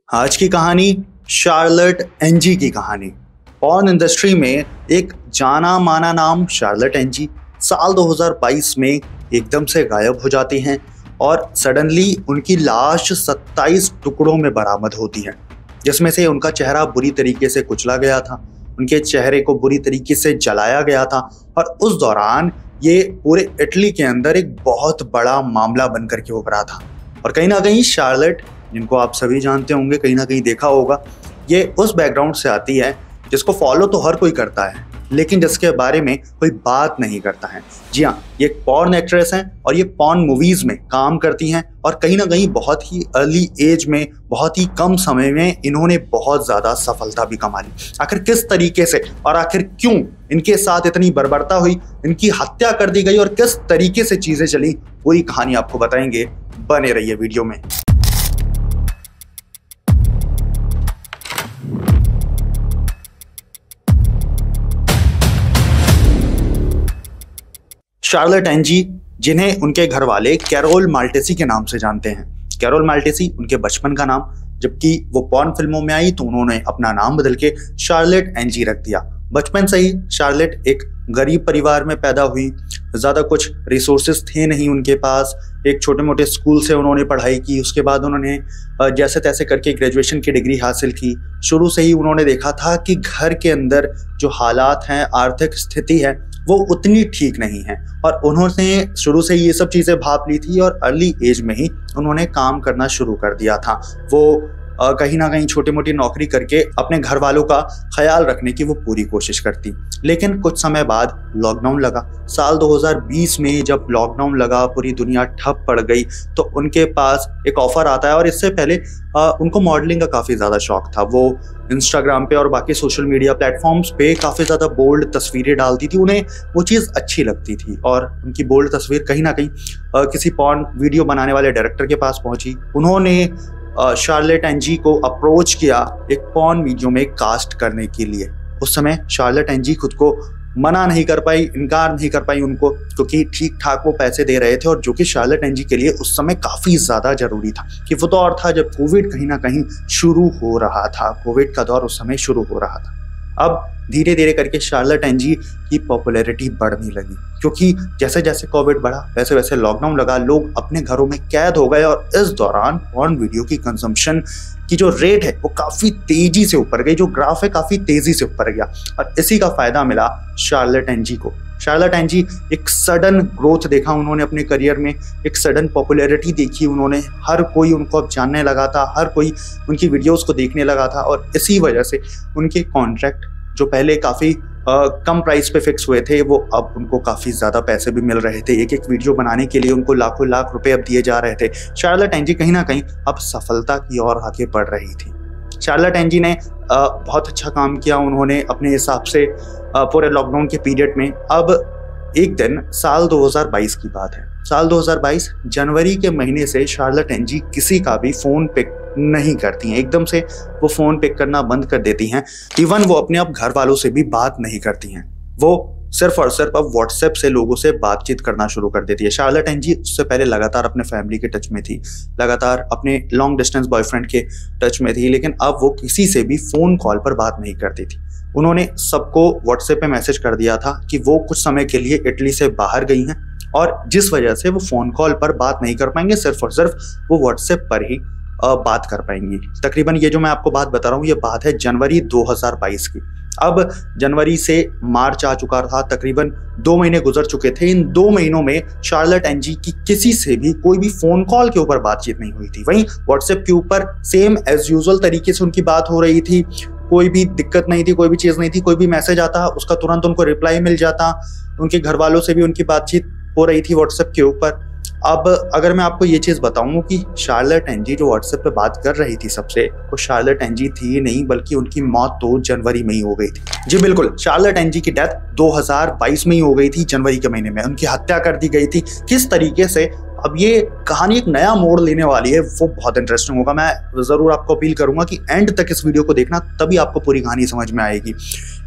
आज की कहानी शार्लेट एनजी की कहानी। पॉर्न इंडस्ट्री में एक जाना माना नाम शार्लेट एनजी साल 2022 में एकदम से गायब हो जाती हैं और सडनली उनकी लाश 27 टुकड़ों में बरामद होती है, जिसमें से उनका चेहरा बुरी तरीके से कुचला गया था, उनके चेहरे को बुरी तरीके से जलाया गया था और उस दौरान ये पूरे इटली के अंदर एक बहुत बड़ा मामला बनकर के उभरा था। और कहीं ना कहीं शार्लेट, जिनको आप सभी जानते होंगे, कहीं ना कहीं देखा होगा, ये उस बैकग्राउंड से आती है जिसको फॉलो तो हर कोई करता है लेकिन जिसके बारे में कोई बात नहीं करता है। जी हाँ, ये एक पॉर्न एक्ट्रेस हैं और ये पॉर्न मूवीज में काम करती हैं और कहीं ना कहीं बहुत ही अर्ली एज में, बहुत ही कम समय में इन्होंने बहुत ज़्यादा सफलता भी कमा ली। आखिर किस तरीके से और आखिर क्यों इनके साथ इतनी बर्बरता हुई, इनकी हत्या कर दी गई और किस तरीके से चीज़ें चली, पूरी कहानी आपको बताएंगे। बने रहिए वीडियो में। शार्लेट एनजी, जिन्हें उनके घर वाले कैरोल माल्टेसी के नाम से जानते हैं। कैरोल माल्टेसी उनके बचपन का नाम, जबकि वो पॉर्न फिल्मों में आई तो उन्होंने अपना नाम बदल के शार्लेट एनजी रख दिया। बचपन से ही शार्लेट एक गरीब परिवार में पैदा हुई, ज़्यादा कुछ रिसोर्सेज थे नहीं उनके पास। एक छोटे मोटे स्कूल से उन्होंने पढ़ाई की, उसके बाद उन्होंने जैसे तैसे करके ग्रेजुएशन की डिग्री हासिल की। शुरू से ही उन्होंने देखा था कि घर के अंदर जो हालात हैं, आर्थिक स्थिति है, वो उतनी ठीक नहीं है और उन्होंने शुरू से ये सब चीज़ें भाप ली थी और अर्ली एज में ही उन्होंने काम करना शुरू कर दिया था। वो कहीं ना कहीं छोटी मोटी नौकरी करके अपने घर वालों का ख्याल रखने की वो पूरी कोशिश करती। लेकिन कुछ समय बाद लॉकडाउन लगा। साल 2020 में जब लॉकडाउन लगा, पूरी दुनिया ठप पड़ गई, तो उनके पास एक ऑफर आता है। और इससे पहले उनको मॉडलिंग का काफ़ी ज़्यादा शौक था। वो इंस्टाग्राम पे और बाकी सोशल मीडिया प्लेटफॉर्म्स पे काफ़ी ज़्यादा बोल्ड तस्वीरें डालती थी। उन्हें वो चीज़ अच्छी लगती थी और उनकी बोल्ड तस्वीर कहीं ना कहीं किसी पॉर्न वीडियो बनाने वाले डायरेक्टर के पास पहुंची। उन्होंने शार्लेट एनजी को अप्रोच किया एक पॉर्न वीडियो में कास्ट करने के लिए। उस समय शार्लेट एनजी खुद को मना नहीं कर पाई, इनकार नहीं कर पाई उनको, क्योंकि ठीक ठाक वो पैसे दे रहे थे और जो कि शार्लेट एनजी के लिए उस समय काफ़ी ज़्यादा ज़रूरी था। कि वो दौर था जब कोविड कहीं ना कहीं शुरू हो रहा था, कोविड का दौर उस समय शुरू हो रहा था। अब धीरे धीरे करके शार्लेट एनजी की पॉपुलैरिटी बढ़ने लगी, क्योंकि जैसे जैसे कोविड बढ़ा वैसे वैसे लॉकडाउन लगा, लोग अपने घरों में कैद हो गए और इस दौरान पॉर्न वीडियो की कंजम्पशन की जो रेट है वो काफ़ी तेज़ी से ऊपर गई, जो ग्राफ है काफ़ी तेज़ी से ऊपर गया और इसी का फ़ायदा मिला शार्लेट एनजी को। शार्लेट एनजी एक सडन ग्रोथ देखा उन्होंने अपने करियर में, एक सडन पॉपुलैरिटी देखी उन्होंने। हर कोई उनको अब जानने लगा था, हर कोई उनकी वीडियोस को देखने लगा था और इसी वजह से उनके कॉन्ट्रैक्ट जो पहले काफ़ी कम प्राइस पे फिक्स हुए थे, वो अब उनको काफ़ी ज़्यादा पैसे भी मिल रहे थे। एक एक वीडियो बनाने के लिए उनको लाखों लाख रुपए अब दिए जा रहे थे। शार्लेट एनजी कहीं ना कहीं अब सफलता की ओर आगे बढ़ रही थी। शार्लेट एनजी ने बहुत अच्छा काम किया उन्होंने अपने हिसाब से पूरे लॉकडाउन के पीरियड में। अब एक दिन साल 2022 की बात है। साल 2022 जनवरी के महीने से शार्लेट एनजी किसी का भी फ़ोन पिक नहीं करती हैं। एकदम से वो फ़ोन पिक करना बंद कर देती हैं। इवन वो अपने आप घर वालों से भी बात नहीं करती हैं। वो सिर्फ और सिर्फ अब व्हाट्सएप से लोगों से बातचीत करना शुरू कर देती है। शार्लेट एनजी उससे पहले लगातार अपने फैमिली के टच में थी, लगातार अपने लॉन्ग डिस्टेंस बॉयफ्रेंड के टच में थी, लेकिन अब वो किसी से भी फ़ोन कॉल पर बात नहीं करती थी। उन्होंने सबको व्हाट्सएप पे मैसेज कर दिया था कि वो कुछ समय के लिए इटली से बाहर गई हैं और जिस वजह से वो फ़ोन कॉल पर बात नहीं कर पाएंगे, सिर्फ और सिर्फ वो व्हाट्सएप पर ही बात कर पाएंगी। तकरीबन ये जो मैं आपको बात बता रहा हूँ, ये बात है जनवरी 2022 की। अब जनवरी से मार्च आ चुका था, तकरीबन 2 महीने गुजर चुके थे। इन 2 महीनों में शार्लेट एनजी की किसी से भी कोई भी फ़ोन कॉल के ऊपर बातचीत नहीं हुई थी। वहीं व्हाट्सएप के ऊपर सेम एज यूजुअल तरीके से उनकी बात हो रही थी, कोई भी दिक्कत नहीं थी, कोई भी चीज़ नहीं थी। कोई भी मैसेज आता उसका तुरंत उनको रिप्लाई मिल जाता। उनके घर वालों से भी उनकी बातचीत हो रही थी व्हाट्सएप के ऊपर। अब अगर मैं आपको ये चीज़ बताऊं कि शार्लेट एनजी जो व्हाट्सएप पे बात कर रही थी सबसे, वो शार्लेट एनजी थी ही नहीं, बल्कि उनकी मौत तो जनवरी में ही हो गई थी। जी बिल्कुल, शार्लेट एनजी की डेथ 2022 में ही हो गई थी, जनवरी के महीने में उनकी हत्या कर दी गई थी। किस तरीके से अब ये कहानी एक नया मोड़ लेने वाली है, वो बहुत इंटरेस्टिंग होगा। मैं ज़रूर आपको अपील करूंगा कि एंड तक इस वीडियो को देखना, तभी आपको पूरी कहानी समझ में आएगी।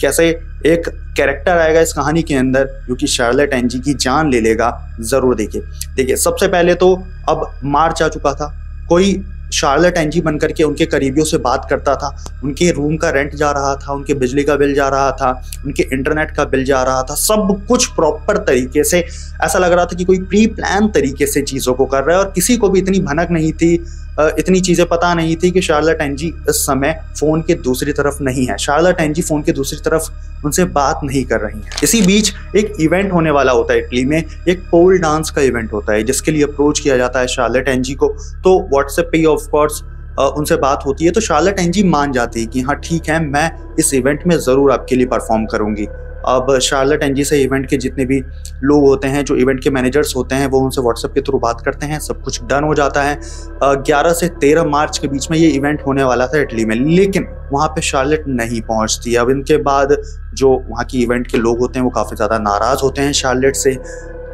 कैसे एक कैरेक्टर आएगा इस कहानी के अंदर जो कि शार्लेट एनजी की जान ले लेगा। ज़रूर देखिए। सबसे पहले तो अब मार्च आ चुका था, कोई शार्लेट एंजी बनकर के उनके करीबियों से बात करता था, उनके रूम का रेंट जा रहा था, उनके बिजली का बिल जा रहा था, उनके इंटरनेट का बिल जा रहा था, सब कुछ प्रॉपर तरीके से, ऐसा लग रहा था कि कोई प्री प्लान तरीके से चीज़ों को कर रहा है। और किसी को भी इतनी भनक नहीं थी, इतनी चीज़ें पता नहीं थी कि शार्लेट एंजी इस समय फ़ोन के दूसरी तरफ नहीं है, शार्लेट एंजी फ़ोन के दूसरी तरफ उनसे बात नहीं कर रही है। इसी बीच एक इवेंट होने वाला होता है इटली में, एक पोल डांस का इवेंट होता है जिसके लिए अप्रोच किया जाता है शार्लेट एंजी को। तो व्हाट्सएप पे ऑफ कोर्स उनसे बात होती है, तो शार्लेट एंजी मान जाती है कि हाँ ठीक है, मैं इस इवेंट में ज़रूर आपके लिए परफॉर्म करूँगी। अब शार्लेट एंजी से इवेंट के जितने भी लोग होते हैं, जो इवेंट के मैनेजर्स होते हैं, वो उनसे व्हाट्सएप के थ्रू बात करते हैं, सब कुछ डन हो जाता है। 11 से 13 मार्च के बीच में ये इवेंट होने वाला था इटली में, लेकिन वहाँ पे शार्लेट नहीं पहुँचती। अब इनके बाद जो वहाँ की इवेंट के लोग होते हैं वो काफ़ी ज़्यादा नाराज़ होते हैं शार्लेट से,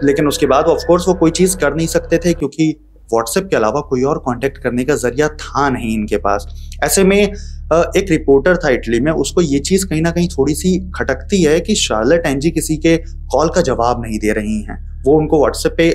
लेकिन उसके बाद ऑफकोर्स वो कोई चीज़ कर नहीं सकते थे क्योंकि व्हाट्सएप के अलावा कोई और कांटेक्ट करने का जरिया था नहीं इनके पास। ऐसे में एक रिपोर्टर था इटली में, उसको ये चीज़ कहीं ना कहीं थोड़ी सी खटकती है कि शार्लेट एंजी किसी के कॉल का जवाब नहीं दे रही हैं। वो उनको व्हाट्सएप पे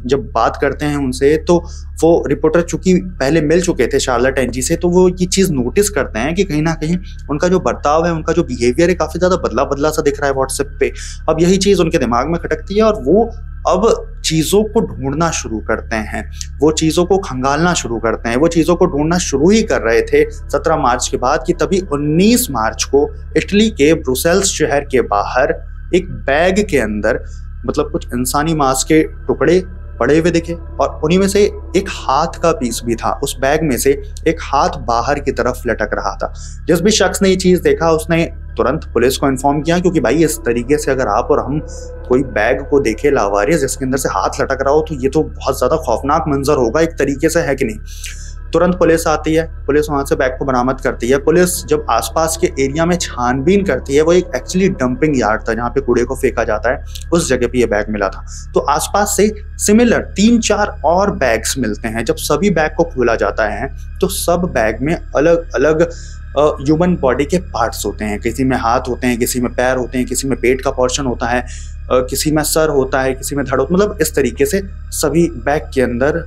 जब बात करते हैं उनसे, तो वो रिपोर्टर चूंकि पहले मिल चुके थे शार्लेट एंजी से, तो वो ये चीज़ नोटिस करते हैं कि कहीं ना कहीं उनका जो बर्ताव है, उनका जो बिहेवियर है, काफ़ी ज़्यादा बदला बदला सा दिख रहा है व्हाट्सएप पे। अब यही चीज़ उनके दिमाग में खटकती है और वो अब चीज़ों को ढूंढना शुरू करते हैं, वो चीज़ों को खंगालना शुरू करते हैं। वो चीज़ों को ढूंढना शुरू ही कर रहे थे 17 मार्च के बाद कि तभी 19 मार्च को इटली के ब्रुसेल्स शहर के बाहर एक बैग के अंदर मतलब कुछ इंसानी मांस के टुकड़े पड़े हुए दिखे और उन्हीं में से एक हाथ का पीस भी था। उस बैग में से एक हाथ बाहर की तरफ लटक रहा था। जिस भी शख्स ने ये चीज़ देखा उसने तुरंत पुलिस को इन्फॉर्म किया, क्योंकि भाई इस तरीके से अगर आप और हम कोई बैग को देखे लावारिस जिसके अंदर से हाथ लटक रहा हो तो ये तो बहुत ज़्यादा खौफनाक मंजर होगा एक तरीके से, है कि नहीं। तुरंत पुलिस आती है, पुलिस वहाँ से बैग को बरामद करती है। पुलिस जब आसपास के एरिया में छानबीन करती है, वो एक एक्चुअली डंपिंग यार्ड था जहाँ पे कूड़े को फेंका जाता है, उस जगह पे ये बैग मिला था। तो आसपास से सिमिलर 3-4 और बैग्स मिलते हैं। जब सभी बैग को खोला जाता है तो सब बैग में अलग अलग ह्यूमन बॉडी के पार्ट्स होते हैं। किसी में हाथ होते हैं, किसी में पैर होते हैं, किसी में पेट का पोर्शन होता है, किसी में सर होता है, किसी में धड़, मतलब इस तरीके से सभी बैग के अंदर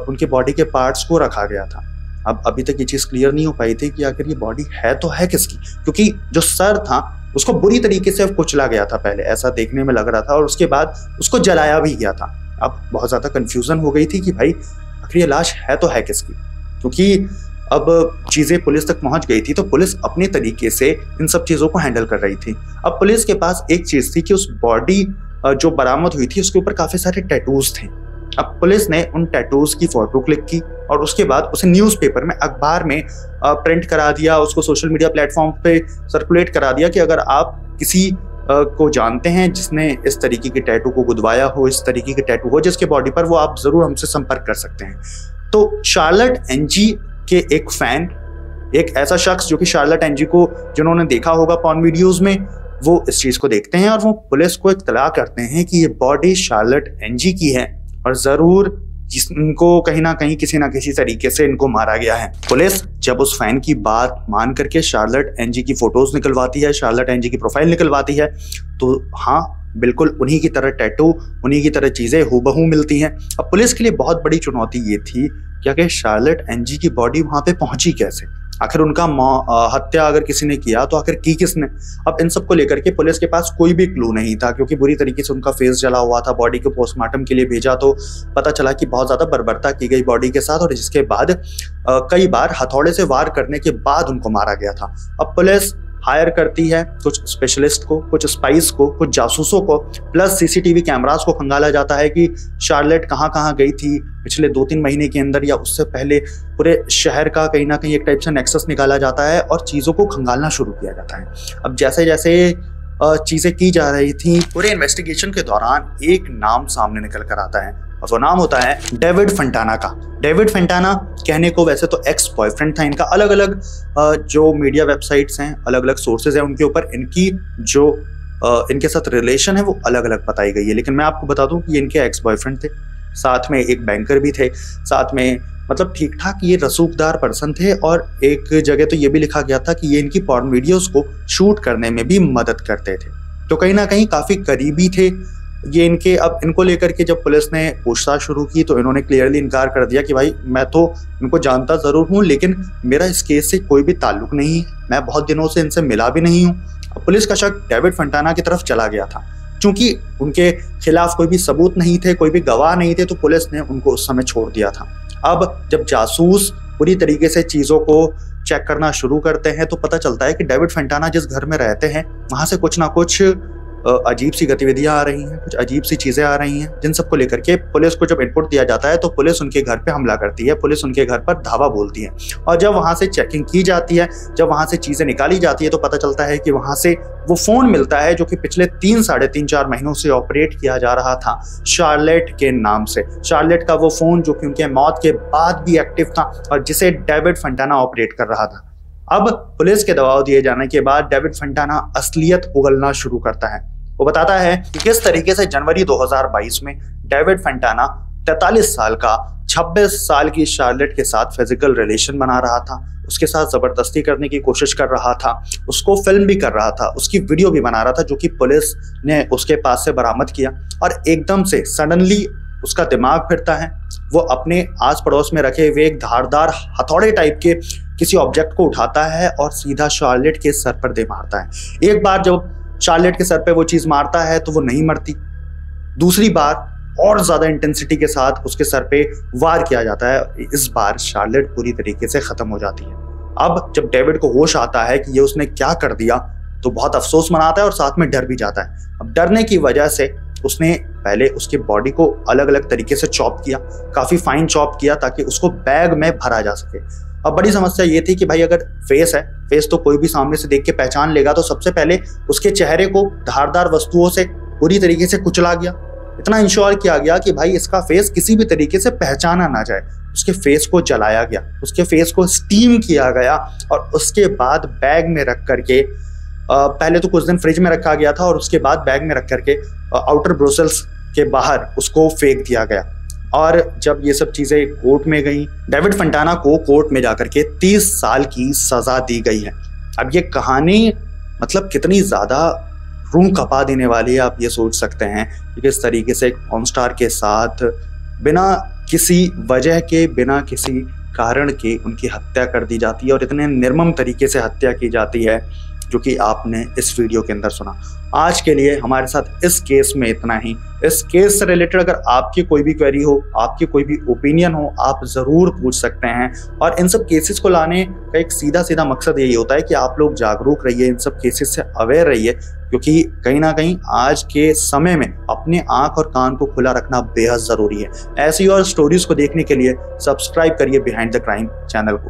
उनके बॉडी के पार्ट्स को रखा गया था। अब अभी तक ये चीज़ क्लियर नहीं हो पाई थी कि आखिर ये बॉडी है तो है किसकी, क्योंकि जो सर था उसको बुरी तरीके से कुचला गया था पहले, ऐसा देखने में लग रहा था, और उसके बाद उसको जलाया भी गया था। अब बहुत ज़्यादा कन्फ्यूज़न हो गई थी कि भाई आखिर ये लाश है तो है किसकी, क्योंकि अब चीज़ें पुलिस तक पहुंच गई थी तो पुलिस अपने तरीके से इन सब चीज़ों को हैंडल कर रही थी। अब पुलिस के पास एक चीज़ थी कि उस बॉडी जो बरामद हुई थी उसके ऊपर काफ़ी सारे टैटूज थे। अब पुलिस ने उन टैटूज की फोटो क्लिक की और उसके बाद उसे न्यूज़पेपर में, अखबार में प्रिंट करा दिया, उसको सोशल मीडिया प्लेटफॉर्म पे सर्कुलेट करा दिया कि अगर आप किसी को जानते हैं जिसने इस तरीके के टैटू को गुदवाया हो, इस तरीके के टैटू हो जिसके बॉडी पर, वो आप ज़रूर हमसे संपर्क कर सकते हैं। तो शार्लेट एंजी के एक फैन, एक ऐसा शख्स जो कि शार्लेट एंजी को जिन्होंने देखा होगा पॉर्न वीडियोस में, वो इस चीज़ को देखते हैं और वो पुलिस को इत्तला करते हैं कि ये बॉडी शार्लेट एंजी की है और ज़रूर जिनको कहीं ना कहीं किसी ना किसी तरीके से इनको मारा गया है। पुलिस जब उस फैन की बात मान करके शार्लेट एंजी की फोटोज निकलवाती है, शार्लेट एंजी की प्रोफाइल निकलवाती है, तो हाँ बिल्कुल उन्हीं की तरह टैटू, उन्हीं की तरह चीज़ें हूबहू मिलती हैं। अब पुलिस के लिए बहुत बड़ी चुनौती ये थी कि आखिर शार्लेट एंजी की बॉडी वहाँ पे पहुंची कैसे, आखिर उनका हत्या अगर किसी ने किया तो आखिर की किसने। अब इन सब को लेकर के पुलिस के पास कोई भी क्लू नहीं था, क्योंकि बुरी तरीके से उनका फेस जला हुआ था। बॉडी को पोस्टमार्टम के लिए भेजा तो पता चला कि बहुत ज़्यादा बर्बरता की गई बॉडी के साथ, और जिसके बाद कई बार हथौड़े से वार करने के बाद उनको मारा गया था। अब पुलिस हायर करती है कुछ स्पेशलिस्ट को, कुछ स्पाइस को, कुछ जासूसों को, प्लस सीसीटीवी कैमरास को खंगाला जाता है कि शार्लेट कहाँ कहाँ गई थी पिछले 2-3 महीने के अंदर या उससे पहले। पूरे शहर का कहीं ना कहीं एक टाइप से नेक्सस निकाला जाता है और चीज़ों को खंगालना शुरू किया जाता है। अब जैसे जैसे चीज़ें की जा रही थी, पूरे इन्वेस्टिगेशन के दौरान एक नाम सामने निकल कर आता है और वो नाम होता है डेविड फंटाना का। डेविड फंटाना कहने को वैसे तो एक्स बॉयफ्रेंड था इनका। अलग अलग जो मीडिया वेबसाइट्स हैं, अलग अलग सोर्सेज हैं, उनके ऊपर इनकी जो इनके साथ रिलेशन है वो अलग अलग बताई गई है। लेकिन मैं आपको बता दूं कि इनके एक्स बॉयफ्रेंड थे, साथ में एक बैंकर भी थे, साथ में मतलब ठीक ठाक ये रसूखदार पर्सन थे। और एक जगह तो ये भी लिखा गया था कि ये इनकी पॉर्न वीडियोस को शूट करने में भी मदद करते थे। तो कहीं ना कहीं काफ़ी करीबी थे ये इनको लेकर के जब पुलिस ने पूछताछ शुरू की तो इन्होंने क्लियरली इनकार कर दिया कि भाई मैं तो इनको जानता जरूर हूँ, लेकिन मेरा इस केस से कोई भी ताल्लुक नहीं है, मैं बहुत दिनों से इनसे मिला भी नहीं हूँ। अब पुलिस का शक डेविड फंटाना की तरफ चला गया था। क्योंकि उनके खिलाफ कोई भी सबूत नहीं थे, कोई भी गवाह नहीं थे, तो पुलिस ने उनको उस समय छोड़ दिया था। अब जब जासूस पूरी तरीके से चीज़ों को चेक करना शुरू करते हैं तो पता चलता है कि डेविड फंटाना जिस घर में रहते हैं वहाँ से कुछ ना कुछ अजीब सी गतिविधियां आ रही हैं, कुछ अजीब सी चीज़ें आ रही हैं, जिन सबको लेकर के पुलिस को जब इनपुट दिया जाता है तो पुलिस उनके घर पे हमला करती है, पुलिस उनके घर पर धावा बोलती है। और जब वहाँ से चेकिंग की जाती है, जब वहाँ से चीज़ें निकाली जाती है तो पता चलता है कि वहाँ से वो फ़ोन मिलता है जो कि पिछले 3-4 महीनों से ऑपरेट किया जा रहा था शार्लेट के नाम से। शार्लेट का वो फ़ोन जो कि उनके मौत के बाद भी एक्टिव था और जिसे डेविड फंटाना ऑपरेट कर रहा था। अब पुलिस के दबाव दिए जाने के बाद डेविड फंटाना असलियत उगलना शुरू करता है। वो बताता है कि किस तरीके से जनवरी 2022 में डेविड फंटाना 43 साल का 26 साल की शार्लेट के साथ फिजिकल रिलेशन बना रहा था, उसके साथ जबरदस्ती करने की कोशिश कर रहा था, उसको फिल्म भी कर रहा था, उसकी वीडियो भी बना रहा था, जो कि पुलिस ने उसके पास से बरामद किया। और एकदम से सडनली उसका दिमाग फिरता है, वो अपने आस पड़ोस में रखे हुए एक धारदार हथौड़े टाइप के किसी ऑब्जेक्ट को उठाता है और सीधा शार्लेट के सर पर दे मारता है। एक बार जब शार्लेट के सर पे वो चीज मारता है तो वो नहीं मरती, दूसरी बार और ज्यादा इंटेंसिटी के साथ उसके सर पे वार किया जाता है। इस बार शार्लेट पूरी तरीके से खत्म हो जाती है। अब जब डेविड को होश आता है कि ये उसने क्या कर दिया तो बहुत अफसोस मनाता है और साथ में डर भी जाता है। अब डरने की वजह से उसने पहले उसके बॉडी को अलग अलग तरीके से चॉप किया, काफी फाइन चॉप किया ताकि उसको बैग में भरा जा सके। अब बड़ी समस्या ये थी कि भाई अगर फेस है, फेस तो कोई भी सामने से देख के पहचान लेगा, तो सबसे पहले उसके चेहरे को धारदार वस्तुओं से पूरी तरीके से कुचला गया। इतना इंश्योर किया गया कि भाई इसका फेस किसी भी तरीके से पहचाना ना जाए। उसके फेस को जलाया गया, उसके फेस को स्टीम किया गया और उसके बाद बैग में रख करके पहले तो कुछ दिन फ्रिज में रखा गया था और उसके बाद बैग में रख करके आउटर ब्रुसेल्स के बाहर उसको फेंक दिया गया। और जब ये सब चीज़ें कोर्ट में गई, डेविड फंटाना को कोर्ट में जाकर के 30 साल की सज़ा दी गई है। अब ये कहानी मतलब कितनी ज़्यादा रूह कपा देने वाली है, आप ये सोच सकते हैं कि किस तरीके से एक पॉर्न स्टार के साथ बिना किसी वजह के, बिना किसी कारण के उनकी हत्या कर दी जाती है और इतने निर्मम तरीके से हत्या की जाती है जो कि आपने इस वीडियो के अंदर सुना। आज के लिए हमारे साथ इस केस में इतना ही। इस केस से रिलेटेड अगर आपकी कोई भी क्वेरी हो, आपकी कोई भी ओपिनियन हो, आप ज़रूर पूछ सकते हैं। और इन सब केसेस को लाने का एक सीधा सीधा मकसद यही होता है कि आप लोग जागरूक रहिए, इन सब केसेस से अवेयर रहिए, क्योंकि कहीं ना कहीं आज के समय में अपने आँख और कान को खुला रखना बेहद ज़रूरी है। ऐसी और स्टोरीज को देखने के लिए सब्सक्राइब करिए बिहाइंड द क्राइम चैनल को।